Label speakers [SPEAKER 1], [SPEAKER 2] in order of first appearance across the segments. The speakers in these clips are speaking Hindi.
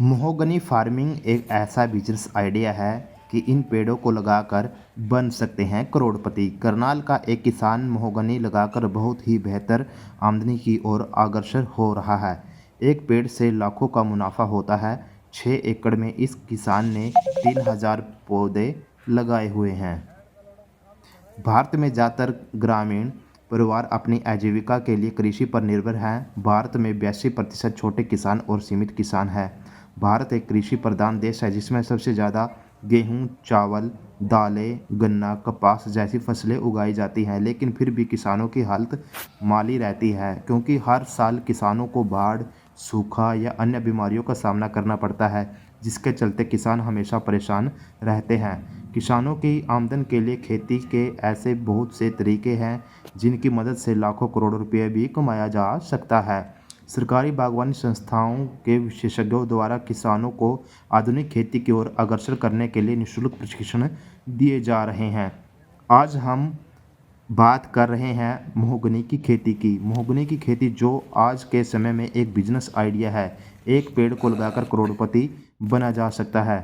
[SPEAKER 1] महोगनी फार्मिंग एक ऐसा बिजनेस आइडिया है कि इन पेड़ों को लगाकर बन सकते हैं करोड़पति। करनाल का एक किसान महोगनी लगाकर बहुत ही बेहतर आमदनी की ओर अग्रसर हो रहा है। एक पेड़ से लाखों का मुनाफा होता है। 6 एकड़ में इस किसान ने 3000 पौधे लगाए हुए हैं। भारत में ज़्यादातर ग्रामीण परिवार अपनी आजीविका के लिए कृषि पर निर्भर हैं। भारत में 82% छोटे किसान और सीमित किसान हैं। भारत एक कृषि प्रधान देश है जिसमें सबसे ज़्यादा गेहूं, चावल, दालें, गन्ना, कपास जैसी फसलें उगाई जाती हैं। लेकिन फिर भी किसानों की हालत माली रहती है क्योंकि हर साल किसानों को बाढ़, सूखा या अन्य बीमारियों का सामना करना पड़ता है, जिसके चलते किसान हमेशा परेशान रहते हैं। किसानों की आमदन के लिए खेती के ऐसे बहुत से तरीके हैं जिनकी मदद से लाखों करोड़ों रुपये भी कमाया जा सकता है। सरकारी बागवानी संस्थाओं के विशेषज्ञों द्वारा किसानों को आधुनिक खेती की ओर अग्रसर करने के लिए निःशुल्क प्रशिक्षण दिए जा रहे हैं। आज हम बात कर रहे हैं महोगनी की खेती की। महोगनी की खेती जो आज के समय में एक बिजनेस आइडिया है। एक पेड़ को लगाकर करोड़पति बना जा सकता है।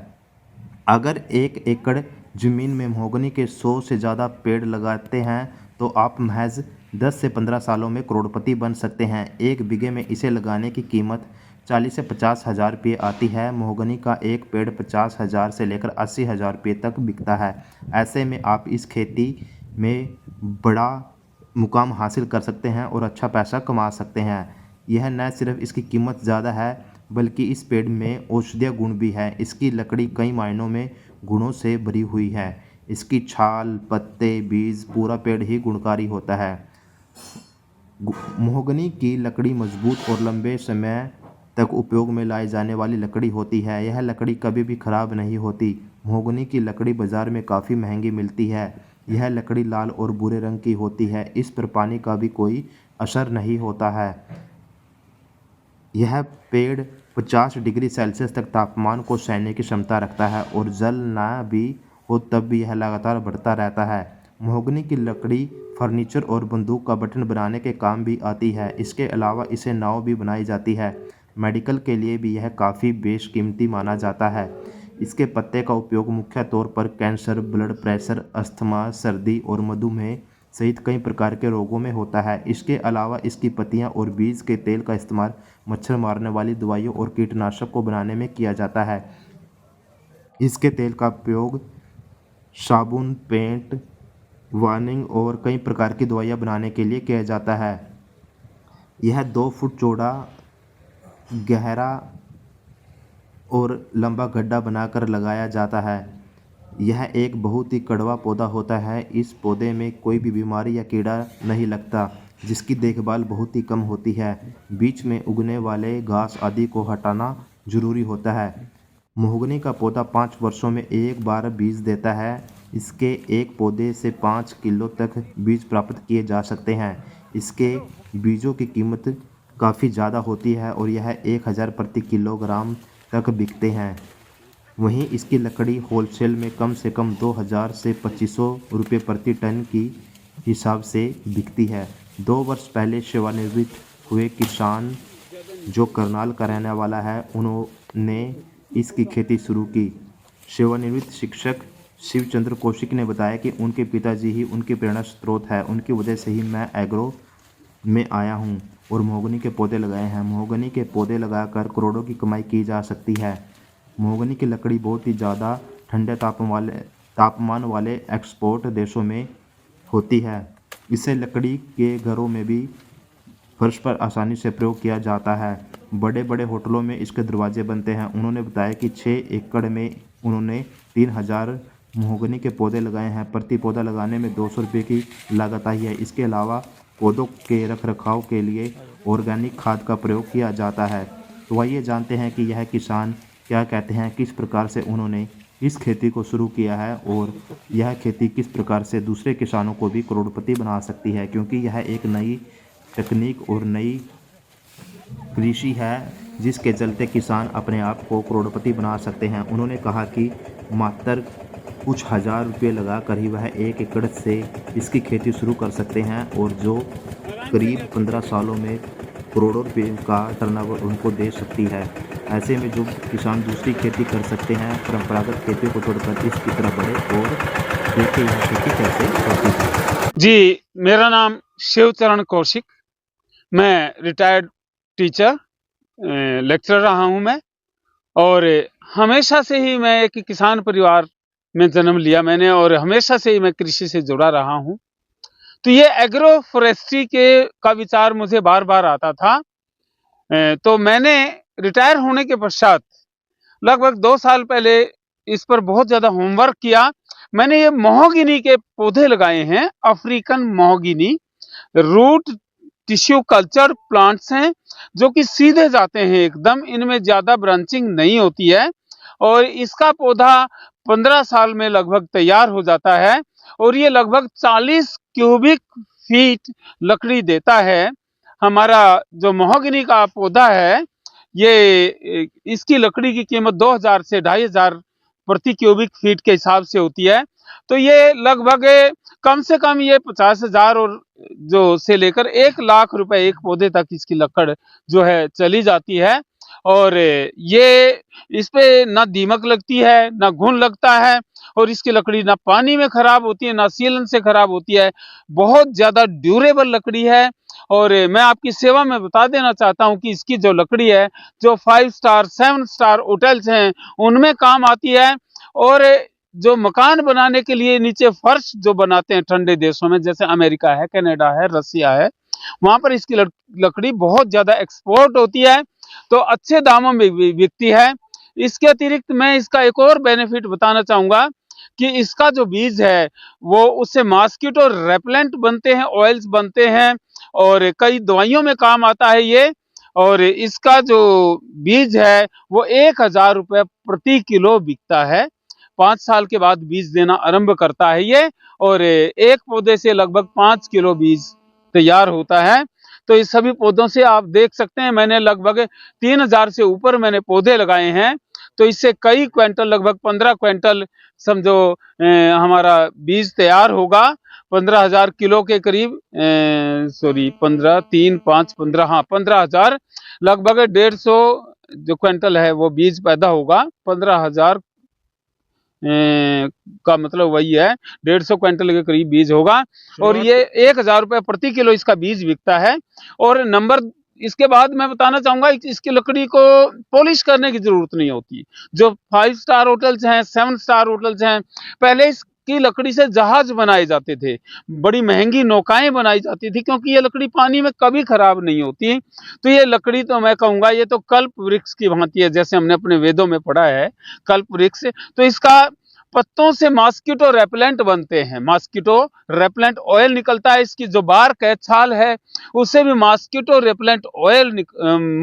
[SPEAKER 1] अगर 1 एकड़ ज़मीन में महोगनी के 100 से ज़्यादा पेड़ लगाते हैं तो आप महज 10 से 15 सालों में करोड़पति बन सकते हैं। 1 बीघे में इसे लगाने की कीमत 40 से 50 हज़ार रुपये आती है। महोगनी का एक पेड़ 50 हज़ार से लेकर 80 हज़ार रुपये तक बिकता है। ऐसे में आप इस खेती में बड़ा मुकाम हासिल कर सकते हैं और अच्छा पैसा कमा सकते हैं। यह न सिर्फ इसकी कीमत ज़्यादा है बल्कि इस पेड़ में औषधीय गुण भी है। इसकी लकड़ी कई मायनों में गुणों से भरी हुई है। इसकी छाल, पत्ते, बीज, पूरा पेड़ ही गुणकारी होता है। महोगनी की लकड़ी मजबूत और लंबे समय तक उपयोग में लाई जाने वाली लकड़ी होती है। यह लकड़ी कभी भी खराब नहीं होती। महोगनी की लकड़ी बाजार में काफ़ी महंगी मिलती है। यह लकड़ी लाल और भूरे रंग की होती है। इस पर पानी का भी कोई असर नहीं होता है। यह पेड़ 50 डिग्री सेल्सियस तक तापमान को सहने की क्षमता रखता है और जल ना भी हो तब भी यह लगातार बढ़ता रहता है। महोगनी की लकड़ी फर्नीचर और बंदूक का बटन बनाने के काम भी आती है। इसके अलावा इसे नाव भी बनाई जाती है। मेडिकल के लिए भी यह काफ़ी बेशकीमती माना जाता है। इसके पत्ते का उपयोग मुख्य तौर पर कैंसर, ब्लड प्रेशर, अस्थमा, सर्दी और मधुमेह सहित कई प्रकार के रोगों में होता है। इसके अलावा इसकी पत्तियां और बीज के तेल का इस्तेमाल मच्छर मारने वाली दवाइयों और कीटनाशक को बनाने में किया जाता है। इसके तेल का उपयोग साबुन, पेंट, वार्निंग और कई प्रकार की दवाइयाँ बनाने के लिए किया जाता है। यह 2 फुट चौड़ा, गहरा और लंबा गड्ढा बनाकर लगाया जाता है। यह एक बहुत ही कड़वा पौधा होता है। इस पौधे में कोई भी बीमारी या कीड़ा नहीं लगता, जिसकी देखभाल बहुत ही कम होती है। बीच में उगने वाले घास आदि को हटाना जरूरी होता है। महोगनी का पौधा 5 वर्षों में एक बार बीज देता है। इसके एक पौधे से 5 किलो तक बीज प्राप्त किए जा सकते हैं। इसके बीजों की कीमत काफ़ी ज़्यादा होती है और यह 1000 प्रति किलोग्राम तक बिकते हैं। वहीं इसकी लकड़ी होलसेल में कम से कम 2000 से 2500 रुपये प्रति टन की हिसाब से बिकती है। 2 वर्ष पहले सेवानिवृत्त हुए किसान जो करनाल का रहने वाला है, उन्होंने इसकी खेती शुरू की। सेवानिवृत्त शिक्षक शिवचंद्र कौशिक ने बताया कि उनके पिताजी ही उनके प्रेरणा स्रोत है। उनकी वजह से ही मैं एग्रो में आया हूँ और महोगनी के पौधे लगाए हैं। महोगनी के पौधे लगाकर करोड़ों की कमाई की जा सकती है। महोगनी की लकड़ी बहुत ही ज़्यादा ठंडे तापमान वाले एक्सपोर्ट देशों में होती है। इसे लकड़ी के घरों में भी फर्श पर आसानी से प्रयोग किया जाता है। बड़े बड़े होटलों में इसके दरवाजे बनते हैं। उन्होंने बताया कि 6 एकड़ में उन्होंने 3000 महोगनी के पौधे लगाए हैं। प्रति पौधा लगाने में 200 रुपये की लागत आई है। इसके अलावा पौधों के रखरखाव के लिए ऑर्गेनिक खाद का प्रयोग किया जाता है। तो आइए जानते हैं कि यह किसान क्या कहते हैं, किस प्रकार से उन्होंने इस खेती को शुरू किया है और यह खेती किस प्रकार से दूसरे किसानों को भी करोड़पति बना सकती है, क्योंकि यह एक नई तकनीक और नई कृषि है जिसके चलते किसान अपने आप को करोड़पति बना सकते हैं। उन्होंने कहा कि मात्र कुछ हज़ार रुपये लगा कर ही वह 1 एकड़ से इसकी खेती शुरू कर सकते हैं और जो करीब 15 सालों में करोड़ों रुपये का टर्नओवर उनको दे सकती है। ऐसे में जो किसान दूसरी खेती कर सकते हैं, परंपरागत खेती को छोड़कर इसकी तरफ बढ़े और देखें यह खेती कैसे होती है।
[SPEAKER 2] जी, मेरा नाम शिवचरण कौशिक, मैं रिटायर्ड टीचर लेक्चरर रहा हूं मैं। और हमेशा से ही मैं एक किसान परिवार में जन्म लिया मैंने, और हमेशा से ही मैं कृषि से जुड़ा रहा हूं। तो ये एग्रो फॉरेस्ट्री के का विचार मुझे बार बार आता था। तो मैंने रिटायर होने के पश्चात लगभग 2 साल पहले इस पर बहुत ज्यादा होमवर्क किया। मैंने ये महोगनी के पौधे लगाए हैं, African mahogany root tissue culture plants हैं, जो कि सीधे जाते हैं एकदम, इनमें ज्यादा ब्रांचिंग नहीं होती है, और इसका पौधा 15 साल में लगभग तैयार हो जाता है, और ये लगभग 40 क्यूबिक फीट लकड़ी देता है। हमारा जो महोगनी का पौधा है, ये इसकी लकड़ी की कीमत 2000 से 2500 प्रति क्यूबिक फीट के हिसाब से होती है। तो ये लगभग कम से कम ये 50,000 और जो से लेकर 1 लाख रुपए एक पौधे तक इसकी लकड़ जो है चली जाती है। और ये इस पे ना दीमक लगती है, ना घुन लगता है, और इसकी लकड़ी ना पानी में खराब होती है, ना सीलन से खराब होती है। बहुत ज्यादा ड्यूरेबल लकड़ी है। और मैं आपकी सेवा में बता देना चाहता हूं कि इसकी जो लकड़ी है, जो 5 स्टार 7 स्टार होटल्स हैं उनमें काम आती है। और जो मकान बनाने के लिए नीचे फर्श जो बनाते हैं ठंडे देशों में, जैसे अमेरिका है, कनाडा है, रसिया है, वहां पर इसकी लकड़ी बहुत ज्यादा एक्सपोर्ट होती है, तो अच्छे दामों में बिकती है। इसके अतिरिक्त मैं इसका एक और बेनिफिट बताना चाहूंगा कि इसका जो बीज है वो उससे मॉस्किटो रेपेलेंट बनते हैं, ऑयल्स बनते हैं, और कई दवाइयों में काम आता है ये। और इसका जो बीज है वो 1000 रुपए प्रति किलो बिकता है। 5 साल के बाद बीज देना आरंभ करता है ये, और एक पौधे से लगभग 5 किलो बीज तैयार होता है। तो इस सभी पौधों से आप देख सकते हैं, मैंने लगभग 3000 से ऊपर मैंने पौधे लगाए हैं। तो इससे कई क्विंटल, लगभग 15 क्विंटल समझो हमारा बीज तैयार होगा। 15,000 किलो के करीब, सॉरी 15 3 5 15, हाँ 15,000, लगभग 150 जो क्विंटल है वो बीज पैदा होगा। 15,000 का मतलब वही है, 150 क्विंटल के करीब बीज होगा। और ये 1000 रुपए प्रति किलो इसका बीज बिकता है। और नंबर इसके बाद मैं बताना चाहूंगा, इसकी लकड़ी को पॉलिश करने की जरूरत नहीं होती। जो 5 स्टार होटल्स हैं, 7 स्टार होटल्स हैं, पहले इसकी लकड़ी से जहाज बनाए जाते थे, बड़ी महंगी नौकाएं बनाई जाती थी, क्योंकि ये लकड़ी पानी में कभी खराब नहीं होती। तो ये लकड़ी तो मैं कहूंगा ये तो कल्प वृक्ष की भांति है, जैसे हमने अपने वेदों में पढ़ा है कल्प वृक्ष। तो इसका पत्तों से मॉस्किटो रेपेलेंट बनते हैं, मॉस्किटो रेपेलेंट ऑयल निकलता है। इसकी जो बार्क है, छाल है, उससे भी मॉस्किटो रेपेलेंट ऑयल,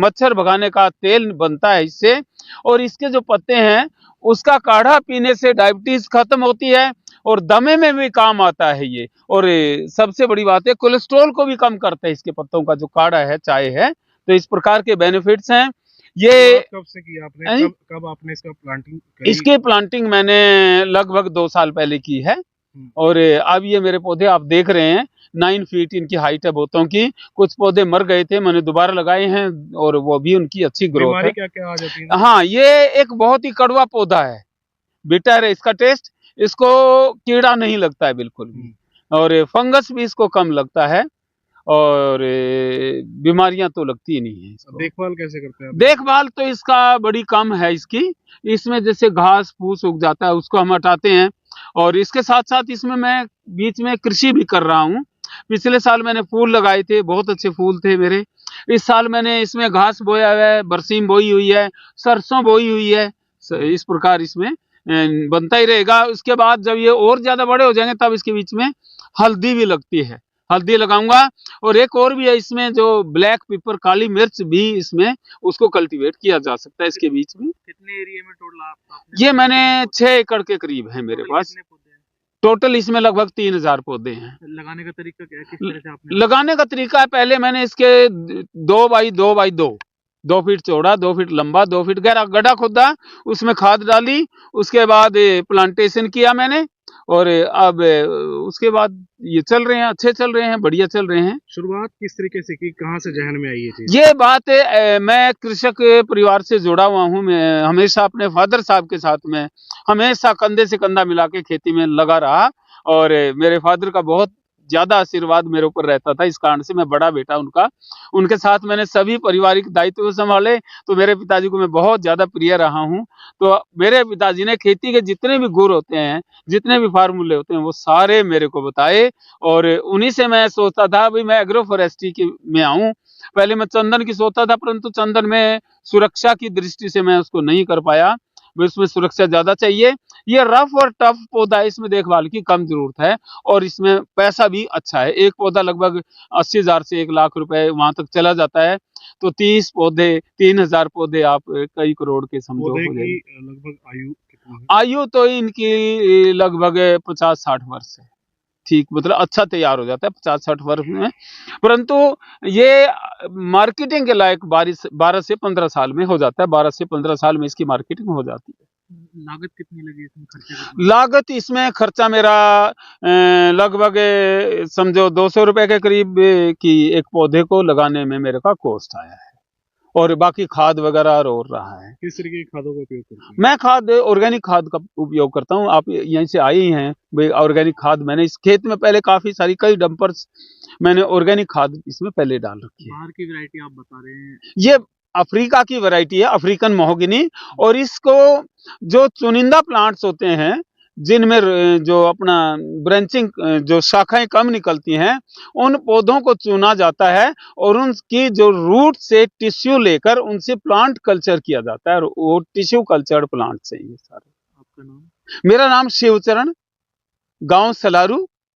[SPEAKER 2] मच्छर भगाने का तेल बनता है इससे। और इसके जो पत्ते हैं उसका काढ़ा पीने से डायबिटीज खत्म होती है, और दमे में भी काम आता है ये। और सबसे बड़ी बात है, कोलेस्ट्रॉल को भी कम करता है इसके पत्तों का जो काढ़ा है, चाय है। तो इस प्रकार के बेनिफिट्स हैं ये।
[SPEAKER 3] कब से की आपने, कब आपने इसका प्लांटिंग करी?
[SPEAKER 2] इसकी प्लांटिंग मैंने लगभग 2 साल पहले की है। और अब ये मेरे पौधे आप देख रहे हैं, 9 फीट इनकी हाइट है बोतों की। कुछ पौधे मर गए थे, मैंने दोबारा लगाए हैं, और वो भी उनकी अच्छी ग्रोथ है।
[SPEAKER 3] क्या क्या आ जाती है?
[SPEAKER 2] हाँ, ये एक बहुत ही कड़वा पौधा है, बिटर है इसका टेस्ट। इसको कीड़ा नहीं लगता है बिल्कुल भी, और फंगस भी इसको कम लगता है, और बीमारियां तो लगती ही नहीं है इसको।
[SPEAKER 3] देखभाल कैसे करते हैं आप?
[SPEAKER 2] देखभाल तो इसका बड़ी कम है इसकी। इसमें जैसे घास फूस उग जाता है उसको हम हटाते हैं, और इसके साथ साथ इसमें मैं बीच में कृषि भी कर रहा हूँ। पिछले साल मैंने फूल लगाए थे, बहुत अच्छे फूल थे मेरे। इस साल मैंने इसमें घास बोया है, बरसीम बोई हुई है, सरसों बोई हुई है। इस प्रकार इसमें बनता ही रहेगा। उसके बाद जब ये और ज्यादा बड़े हो जाएंगे तब इसके बीच में हल्दी भी लगती है, हल्दी लगाऊंगा। और एक और भी है इसमें, जो ब्लैक पेपर, काली मिर्च भी इसमें, उसको कल्टीवेट किया जा सकता है इसके बीच में।
[SPEAKER 3] कितने एरिया में टोटल आपने?
[SPEAKER 2] ये मैंने 6 एकड़ के करीब है मेरे पास। टोटल इसमें लगभग 3000 पौधे हैं।
[SPEAKER 3] लगाने का तरीका क्या है, किस तरह से आपने?
[SPEAKER 2] लगाने का तरीका है, पहले मैंने इसके 2 बाई 2 बाई 2 फीट चौड़ा, 2 फीट लंबा, 2 फीट गहरा गड्ढा खोदा, उसमें खाद डाली। उसके बाद प्लांटेशन किया मैंने, और अब उसके बाद ये चल रहे हैं, अच्छे चल रहे हैं, बढ़िया चल रहे हैं।
[SPEAKER 3] शुरुआत किस तरीके से की, कहाँ से जहन में आई ये चीज?
[SPEAKER 2] ये बात मैं कृषक परिवार से जुड़ा हुआ हूँ। मैं हमेशा अपने फादर साहब के साथ में हमेशा कंधे से कंधा मिला के खेती में लगा रहा, और मेरे फादर का बहुत ज्यादा आशीर्वाद मेरे ऊपर रहता था। इस कारण से मैं बड़ा बेटा उनका, उनके साथ मैंने सभी पारिवारिक दायित्व संभाले, तो मेरे पिताजी को मैं बहुत ज्यादा प्रिय रहा हूँ। तो मेरे पिताजी ने खेती के जितने भी गुर होते हैं, जितने भी फार्मूले होते हैं, वो सारे मेरे को बताए, और उन्हीं से मैं सोचता था भाई मैं एग्रो फॉरेस्ट्री में आऊं। पहले मैं चंदन की सोचता था, परंतु चंदन में सुरक्षा की दृष्टि से मैं उसको नहीं कर पाया, उसमें सुरक्षा ज्यादा चाहिए। ये रफ और टफ पौधा है, इसमें देखभाल की कम जरूरत है, और इसमें पैसा भी अच्छा है। एक पौधा लगभग 80,000 से 1 लाख रुपए वहां तक चला जाता है, तो 30 पौधे, 3,000 पौधे आप कई करोड़ के समझो
[SPEAKER 3] पौधे
[SPEAKER 2] हो
[SPEAKER 3] की
[SPEAKER 2] जाएंगे।
[SPEAKER 3] लगभग आयु कितनी है?
[SPEAKER 2] आयु तो इनकी लगभग 50-60 वर्ष है। ठीक, मतलब अच्छा तैयार हो जाता है 50-60 वर्ष में, परंतु ये मार्केटिंग के लायक 12 से 15 साल में हो जाता है। 12 से 15 साल में इसकी मार्केटिंग हो जाती है।
[SPEAKER 3] लागत कितनी लगी इसमें, खर्चा कितना?
[SPEAKER 2] लागत इसमें खर्चा मेरा लगभग समझो 200 रुपए के करीब की एक पौधे को लगाने में मेरे का कॉस्ट आया है, और बाकी खाद वगैरह और रहा है।
[SPEAKER 3] किस तरीके की खादों का उपयोग करते हैं?
[SPEAKER 2] मैं खाद ऑर्गेनिक खाद का उपयोग करता हूँ। आप यहीं से आए ही हैं भाई, ऑर्गेनिक खाद मैंने इस खेत में पहले काफी सारी कई डंपर्स मैंने ऑर्गेनिक खाद इसमें पहले डाल रखी है।
[SPEAKER 3] बाहर की वैरायटी आप बता रहे हैं,
[SPEAKER 2] ये अफ्रीका की वैरायटी है, अफ्रीकन महोगनी, और इसको जो चुनिंदा प्लांट्स होते हैं जिनमें जो अपना ब्रांचिंग, जो शाखाएं कम निकलती हैं, उन पौधों को चुना जाता है, और उनकी जो रूट से टिश्यू लेकर उनसे प्लांट कल्चर किया जाता है, और वो टिश्यू कल्चर्ड प्लांट्स हैं ये सारे।
[SPEAKER 3] आपका नाम?
[SPEAKER 2] मेरा नाम शिवचरण, गांव सलारू,